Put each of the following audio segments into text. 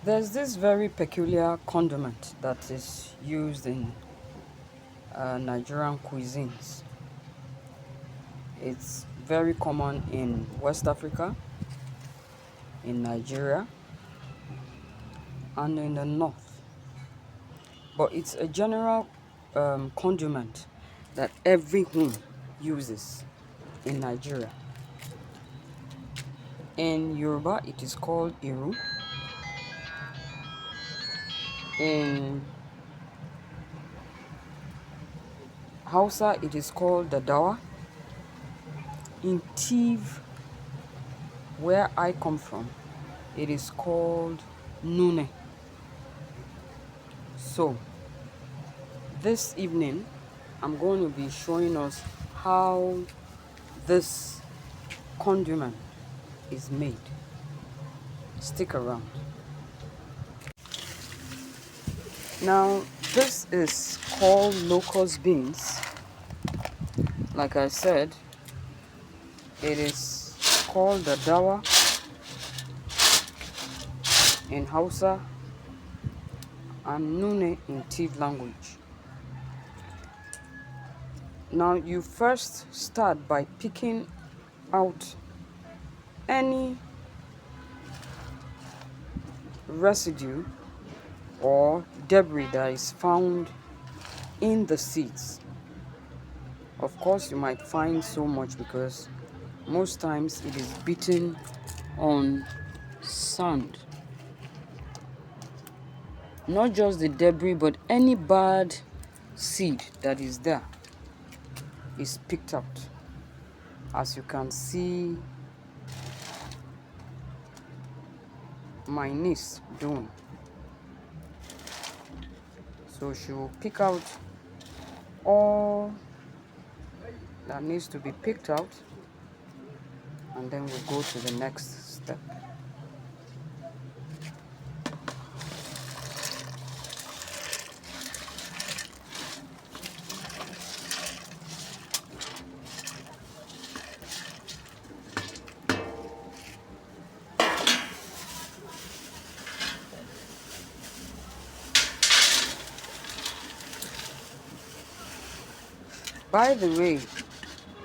There's this very peculiar condiment that is used in Nigerian cuisines. It's very common in West Africa, in Nigeria, and in the north. But it's a general condiment that every home uses in Nigeria. In Yoruba, it is called Iru. In Hausa, it is called Dadawa. In Tiv, where I come from, it is called Nune. So, this evening, I'm going to be showing us how this condiment is made. Stick around. Now, this is called locust beans. Like I said, it is called Dadawa in Hausa and Nune in Tiv language. Now, you first start by picking out any residue or debris that is found in the seeds. Of course, you might find so much because most times it is beaten on sand. Not just the debris, but any bad seed that is there is picked out, as you can see my niece doing. So she will pick out all that needs to be picked out, and then we'll go to the next step. By the way,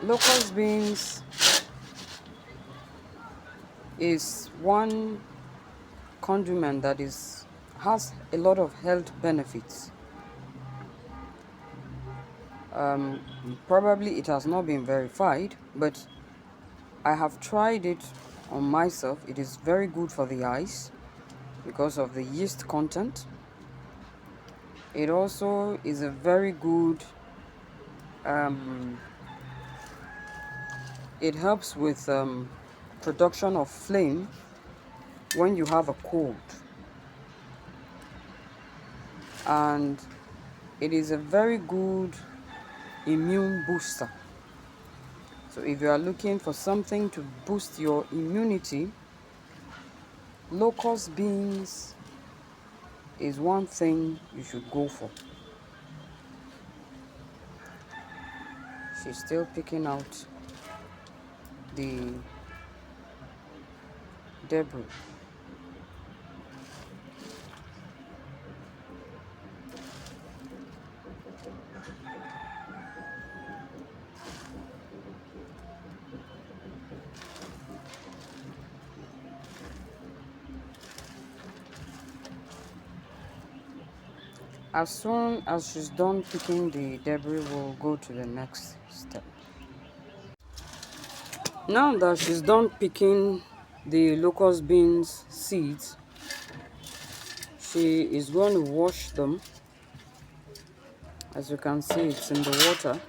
locust beans is one condiment that has a lot of health benefits. Probably it has not been verified, but I have tried it on myself. It is very good for the eyes because of the yeast content. It also is a very good it helps with production of flame when you have a cold, and it is a very good immune booster. So if you are looking for something to boost your immunity, locust beans is one thing you should go for. She's still picking out the debris. As soon as she's done picking the debris, we'll go to the next step. Now that she's done picking the locust beans seeds, she is going to wash them. As you can see, it's in the water.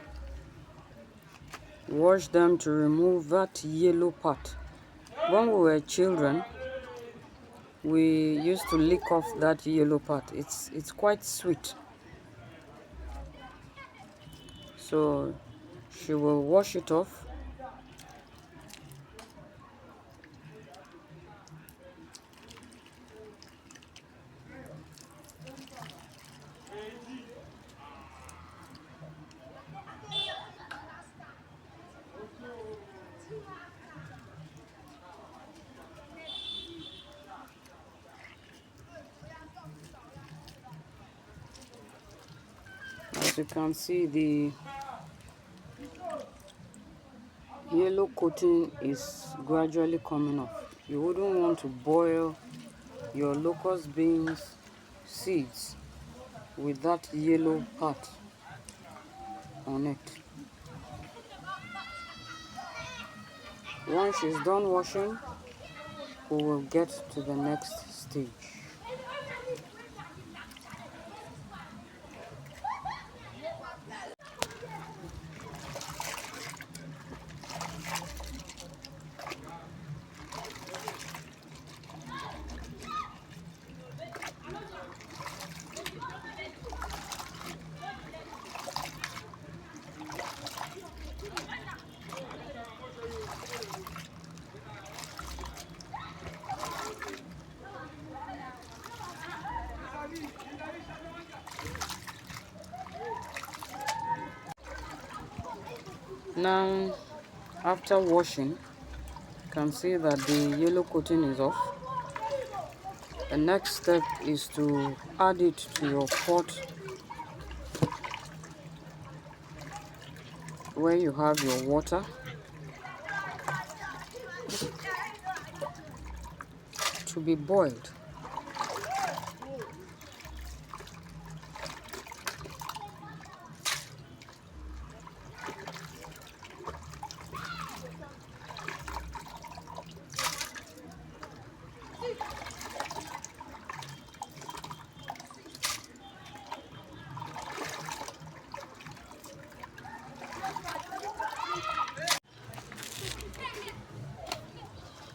Wash them to remove that yellow part. When we were children, we used to lick off that yellow part. It's quite sweet. So she will wash it off. As you can see, the yellow coating is gradually coming off. You wouldn't want to boil your locust beans seeds with that yellow part on it. Once she's done washing, we will get to the next stage. Now, after washing, you can see that the yellow coating is off. The next step is to add it to your pot where you have your water to be boiled.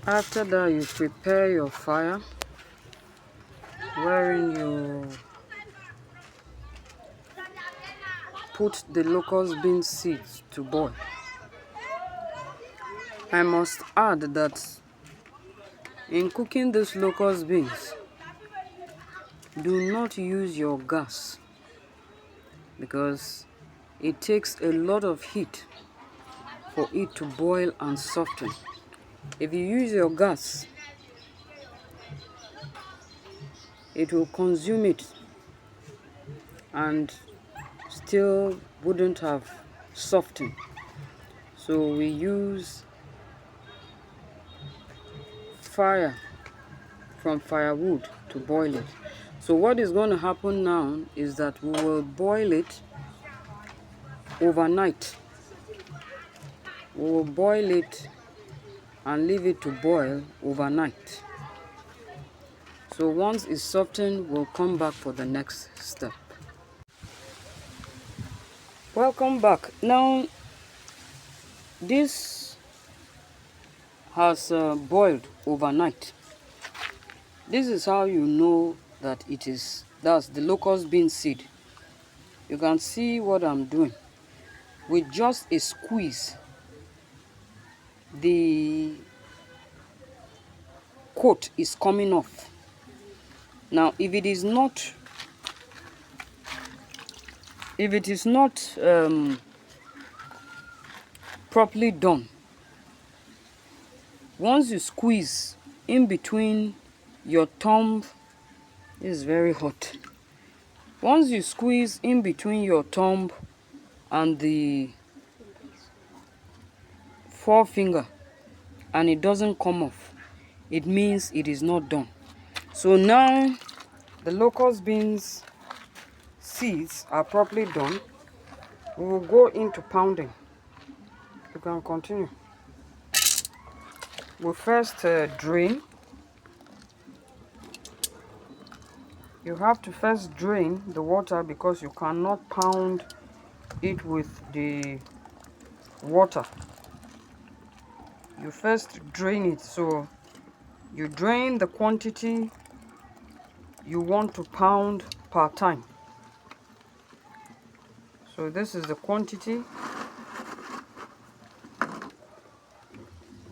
After that, you prepare your fire wherein you put the locust bean seeds to boil. I must add that in cooking these locust beans, do not use your gas because it takes a lot of heat for it to boil and soften. If you use your gas, it will consume it and still wouldn't have softened. So we use fire from firewood to boil it. So what is going to happen now is that we will boil it overnight. We will boil it and leave it to boil overnight. So once it's softened, we'll come back for the next step. Welcome back. Now, this has boiled overnight. This is how you know that that's the locust bean seed. You can see what I'm doing. With just a squeeze, the coat is coming off. Now, if it is not properly done, once you squeeze in between your thumb, this is very hot. Once you squeeze in between your thumb and the forefinger and it doesn't come off, it means it is not done. So now the locust beans seeds are properly done. We will go into pounding. You can continue. We'll first drain. You have to first drain the water because you cannot pound it with the water. You first drain it. So you drain the quantity you want to pound per time. So this is the quantity.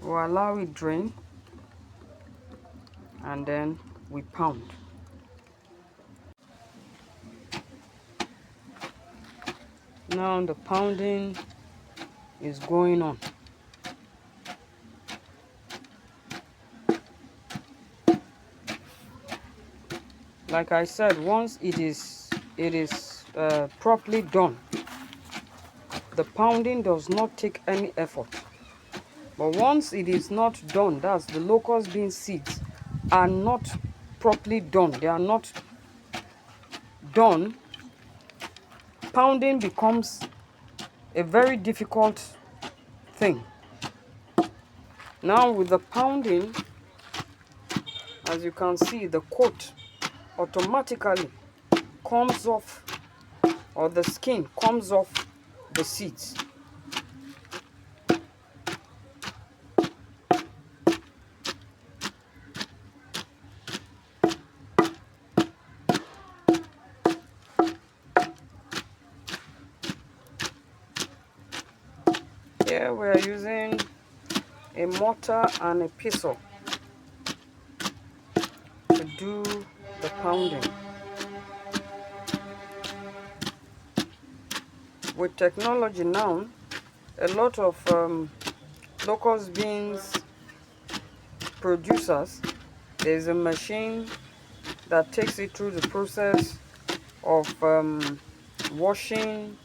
We'll allow it drain and then we pound. Now the pounding is going on. Like I said, once it is properly done, the pounding does not take any effort. But once it is not done, that's the locust bean seeds are not properly done, they are not done, pounding becomes a very difficult thing. Now with the pounding, as you can see, the coat automatically comes off, or the skin comes off the seeds. Here we are using a mortar and a pestle to do the pounding. With technology now, a lot of locust beans producers, there's a machine that takes it through the process of washing,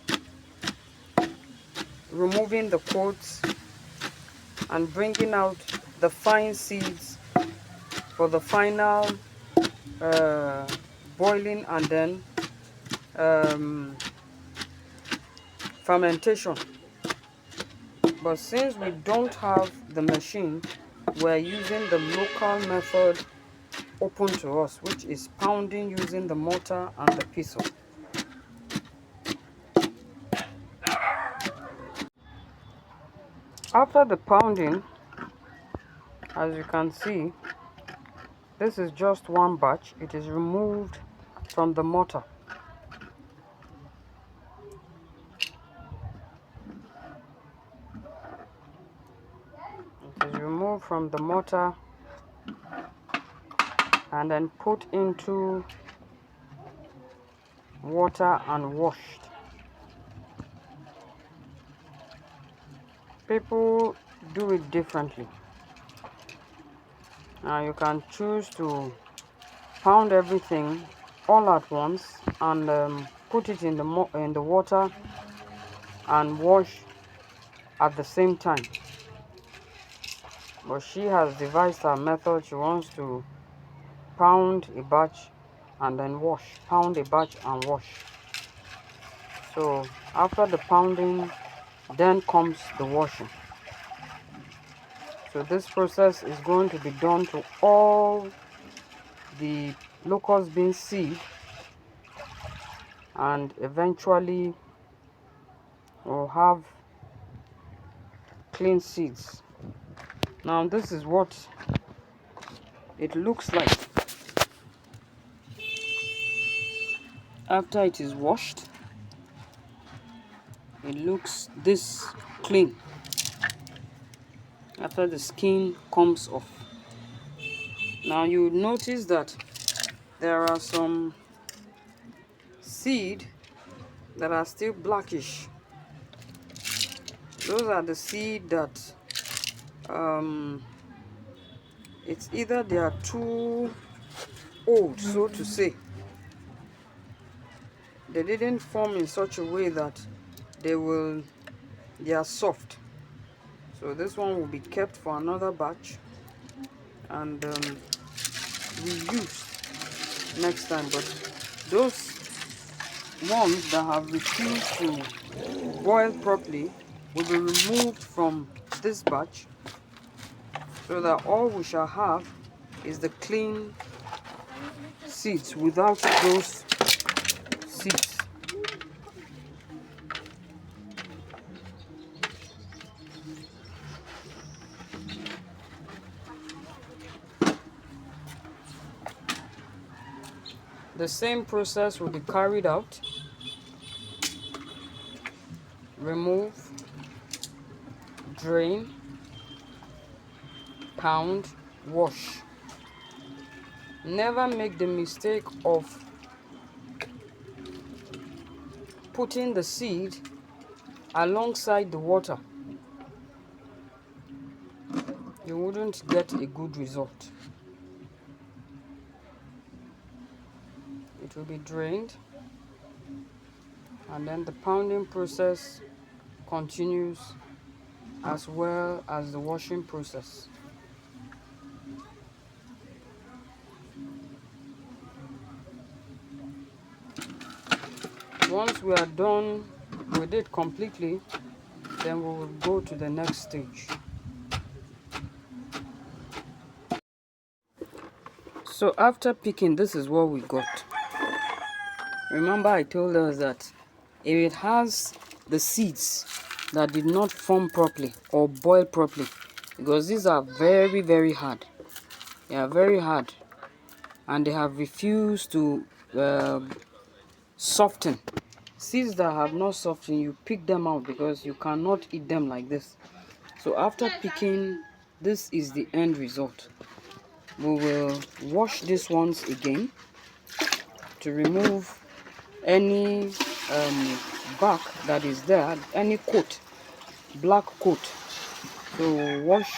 removing the coats, and bringing out the fine seeds for the final boiling and then fermentation. But since we don't have the machine, we're using the local method open to us, which is pounding using the mortar and the pestle. After the pounding, as you can see, this is just one batch. It is removed from the mortar. It is removed from the mortar and then put into water and washed. People do it differently. Now you can choose to pound everything all at once and put it in the water and wash at the same time. But she has devised her method. She wants to pound a batch and then wash, pound a batch and wash. So after the pounding, then comes the washing. So this process is going to be done to all the locust bean seed, and eventually we'll have clean seeds. Now this is what it looks like after it is washed. It looks this clean after the skin comes off. Now you notice that there are some seed that are still blackish. Those are the seed that it's either they are too old, so to say. They didn't form in such a way that they are soft. So this one will be kept for another batch and reused next time. But those ones that have refused to boil properly will be removed from this batch, so that all we shall have is the clean seeds without those seeds. The same process will be carried out. Remove, drain, pound, wash. Never make the mistake of putting the seed alongside the water. You wouldn't get a good result. It will be drained, And then the pounding process continues as well as the washing process. Once we are done with it completely, then we will go to the next stage. So after picking, this is what we got. Remember I told us that if it has the seeds that did not form properly or boil properly, because these are very, very hard. They are very hard and they have refused to soften. Seeds that have not softened, you pick them out because you cannot eat them like this. So after picking, this is the end result. We will wash these ones again to remove any bark that is there, any coat, black coat. So we'll wash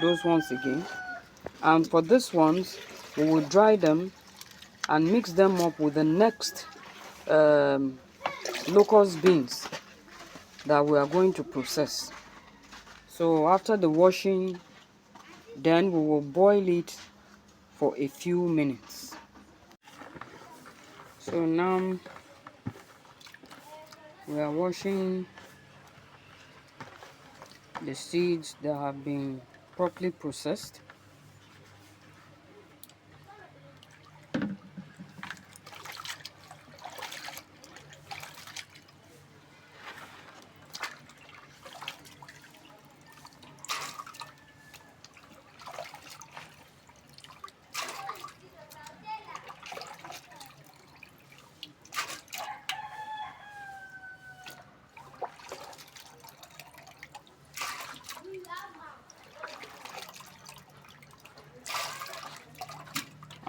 those ones again. And for these ones, we will dry them and mix them up with the next locust beans that we are going to process. So after the washing, then we will boil it for a few minutes. So now we are washing the seeds that have been properly processed.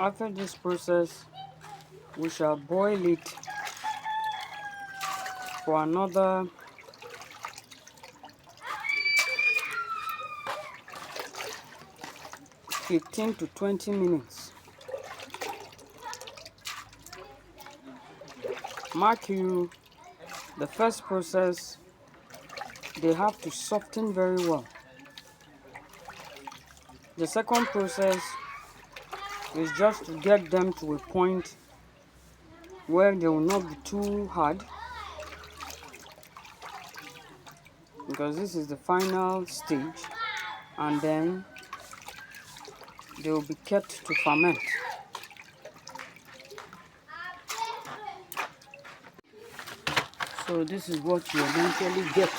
After this process, we shall boil it for another 15 to 20 minutes. Mark you, the first process, they have to soften very well. The second process is just to get them to a point where they will not be too hard, because this is the final stage, and then they will be kept to ferment. So this is what you eventually get.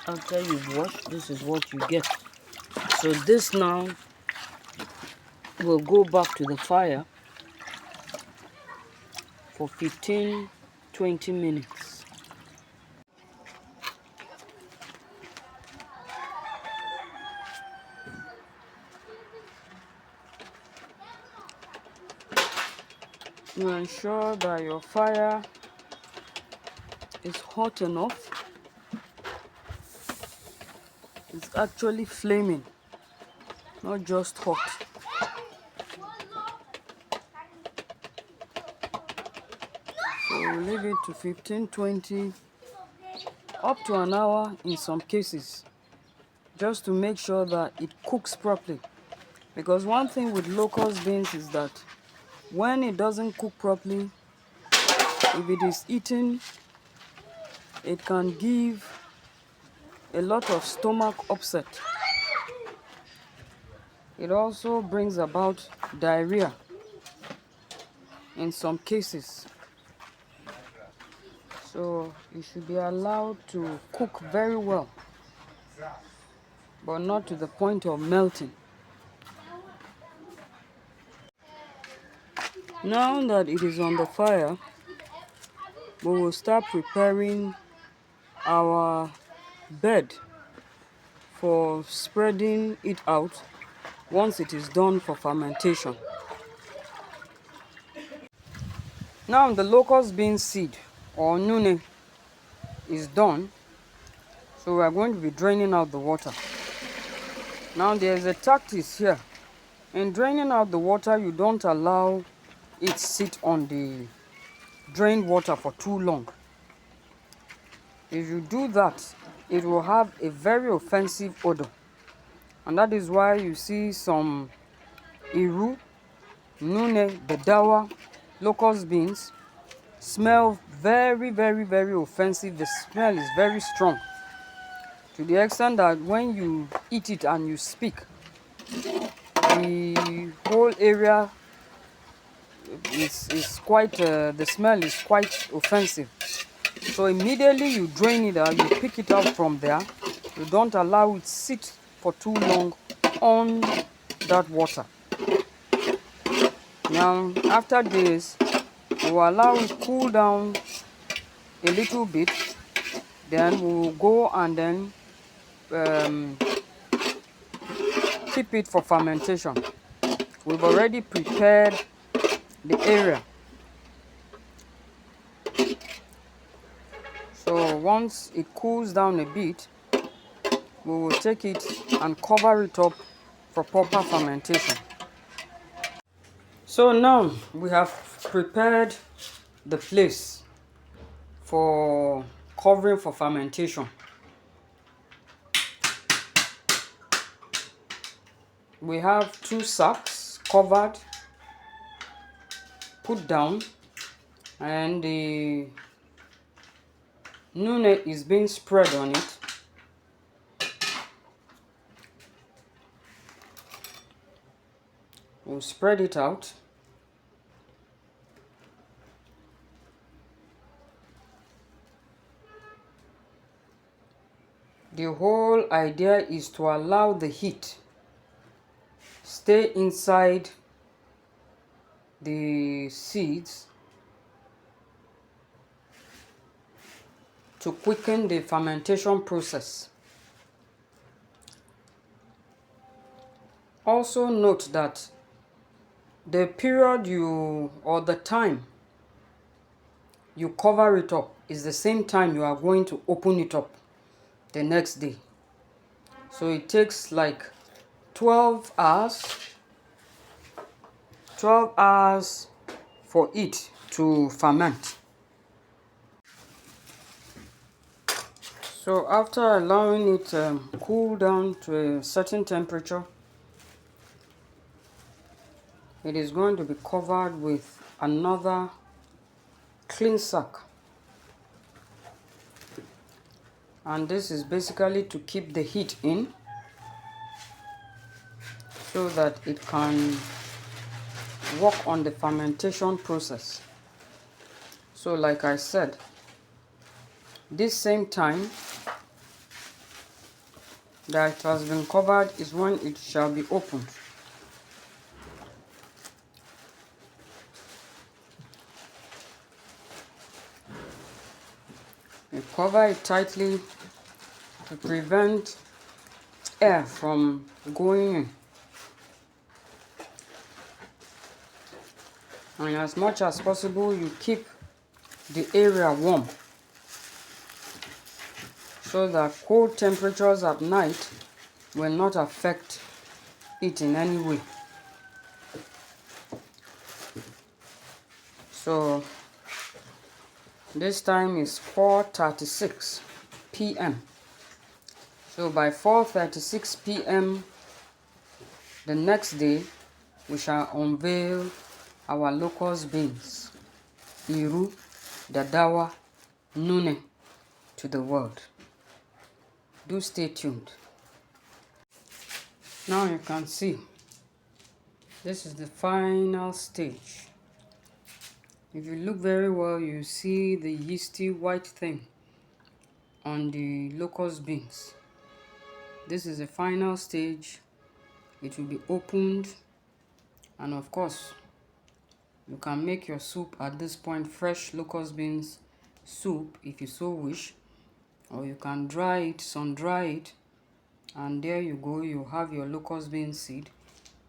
After you've washed, this is what you get. So this now will go back to the fire for 15-20 minutes. You ensure that your fire is hot enough. It's actually flaming, not just hot. So we'll leave it to 15-20, up to an hour in some cases, just to make sure that it cooks properly. Because one thing with locust beans is that when it doesn't cook properly, if it is eaten, it can give a lot of stomach upset. It also brings about diarrhea in some cases. So you should be allowed to cook very well, but not to the point of melting. Now that it is on the fire, we will start preparing our bed for spreading it out once it is done for fermentation. Now the locust bean seed or nune is done, so we are going to be draining out the water. Now there is a tactic here. In draining out the water, you don't allow it sit on the drained water for too long. If you do that, it will have a very offensive odor. And that is why you see some Iru, Nune, Dadawa, locust beans smell very, very, very offensive. The smell is very strong, to the extent that when you eat it and you speak, the whole area is quite, the smell is quite offensive. So immediately you drain it out, you pick it out from there. You don't allow it sit for too long on that water. Now after this, we will allow it cool down a little bit. Then we will go and then keep it for fermentation. We've already prepared the area. So once it cools down a bit, we will take it and cover it up for proper fermentation. So now we have prepared the place for covering for fermentation. We have 2 sacks covered, put down, and the nune is being spread on it. We'll spread it out. The whole idea is to allow the heat stay inside the seeds to quicken the fermentation process. Also note that the period or the time you cover it up is the same time you are going to open it up the next day. So it takes like 12 hours for it to ferment. So after allowing it cool down to a certain temperature, it is going to be covered with another clean sack. And this is basically to keep the heat in so that it can work on the fermentation process. So like I said, this same time that it has been covered is when it shall be opened. You cover it tightly to prevent air from going in. And as much as possible, you keep the area warm so that cold temperatures at night will not affect it in any way. So this time is 4:36 p.m. So by 4:36 p.m. the next day, we shall unveil our locust beans, Iru, Dadawa, Nune, to the world. Do stay tuned. Now you can see, this is the final stage. If you look very well, you see the yeasty white thing on the locust beans. This is the final stage. It will be opened, and of course, you can make your soup at this point, fresh locust beans soup if you so wish, or you can dry it, sun dry it, and there you go, you have your locust bean seed.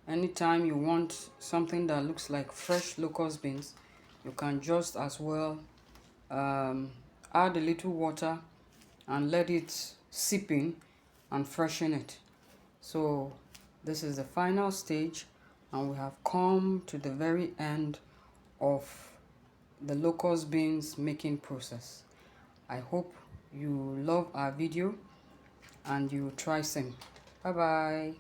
Anytime you want something that looks like fresh locust beans, you can just as well add a little water and let it sip in and freshen it. So this is the final stage, and we have come to the very end of the locust beans making process. I hope you love our video and you try same. Bye bye.